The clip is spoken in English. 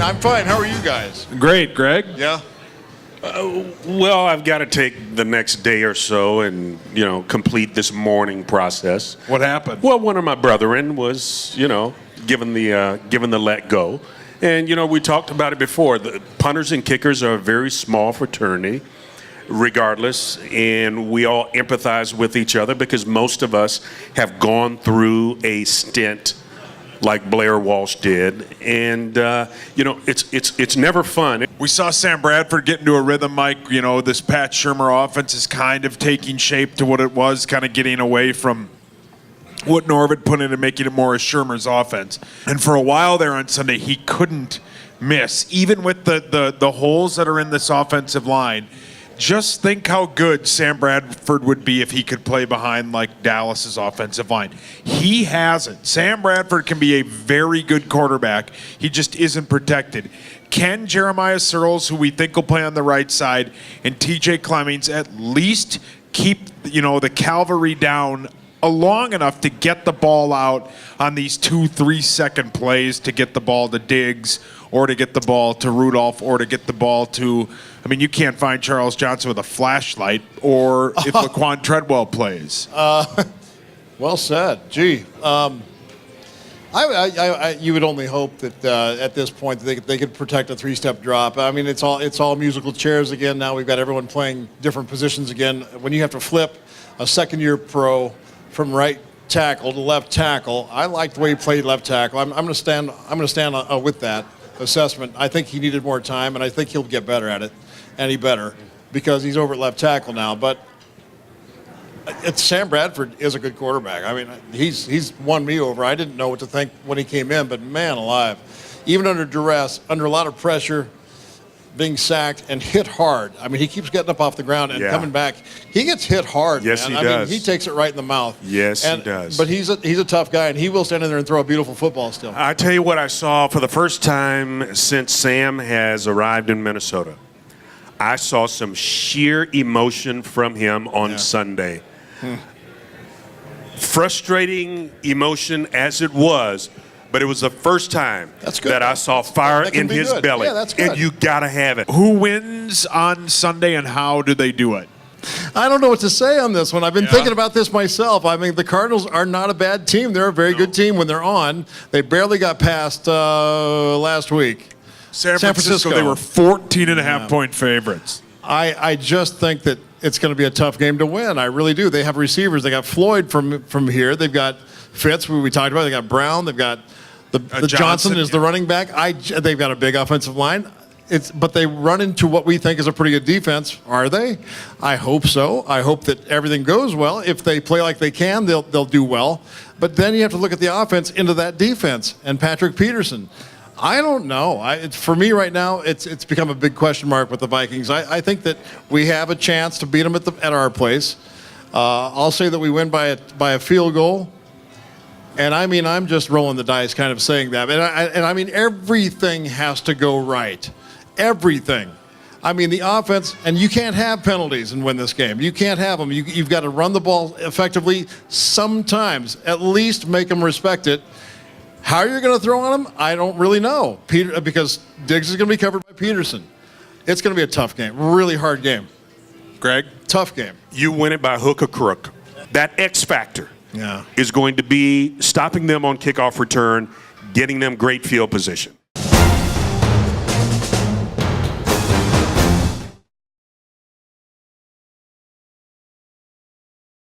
I'm fine. How are you guys? Great, Greg. Yeah? Well, I've got to take the next day or so and, complete this mourning process. What happened? Well, one of my brethren was, given the let go. And, we talked about it before. The punters and kickers are a very small fraternity, regardless. And we all empathize with each other because most of us have gone through a stint like Blair Walsh did. And, it's never fun. We saw Sam Bradford get into a rhythm, Mike. This Pat Shurmur offense is kind of taking shape to what it was, kind of getting away from what Norvit put in and making it more as Shurmur's offense. And for a while there on Sunday, he couldn't miss, even with the holes that are in this offensive line. Just think how good Sam Bradford would be if he could play behind like Dallas's offensive line. He hasn't. Sam Bradford can be a very good quarterback. He just isn't protected. Can Jeremiah Searles, who we think will play on the right side, and TJ Clemmings at least keep the cavalry down long enough to get the ball out on these 2-3 second plays to get the ball to Diggs or to get the ball to Rudolph or to get the ball to, you can't find Charles Johnson with a flashlight or if Laquan Treadwell plays. Well said. Gee. You would only hope that at this point they could protect a three-step drop. It's all musical chairs again. Now we've got everyone playing different positions again. When you have to flip a second-year pro from right tackle to left tackle, I like the way he played left tackle. I'm going to stand with that assessment. I think he needed more time, and I think he'll get better at it, and he better, because he's over at left tackle now. But Sam Bradford is a good quarterback. He's won me over. I didn't know what to think when he came in, but man alive, even under duress, under a lot of pressure, being sacked and hit hard. He keeps getting up off the ground and coming back. He gets hit hard. Yes, man. He does. He takes it right in the mouth. Yes, he does. But he's a tough guy, and he will stand in there and throw a beautiful football still. I tell you what I saw for the first time since Sam has arrived in Minnesota. I saw some sheer emotion from him on Sunday. Frustrating emotion as it was, but it was the first time that I saw fire in his belly. Yeah, that's good. And you got to have it. Who wins on Sunday and how do they do it? I don't know what to say on this one. I've been thinking about this myself. The Cardinals are not a bad team. They're a very good team when they're on. They barely got past last week. San Francisco, they were 14.5-point favorites. I just think that it's going to be a tough game to win. I really do. They have receivers. They got Floyd from here. They've got Fitz, who we talked about. They got Brown. They've got the Johnson is the running back. They've got a big offensive line. But they run into what we think is a pretty good defense. Are they? I hope so. I hope that everything goes well. If they play like they can, they'll do well. But then you have to look at the offense into that defense and Patrick Peterson. I don't know. For me right now, it's become a big question mark with the Vikings. I think that we have a chance to beat them at our place. I'll say that we win by a field goal. And I'm just rolling the dice, kind of saying that. And everything has to go right. Everything. The offense, and you can't have penalties and win this game. You can't have them. You've got to run the ball effectively sometimes. At least make them respect it. How you're going to throw on them, I don't really know. Because Diggs is going to be covered by Peterson. It's going to be a tough game, really hard game. Greg? Tough game. You win it by hook or crook. That X factor is going to be stopping them on kickoff return, getting them great field position.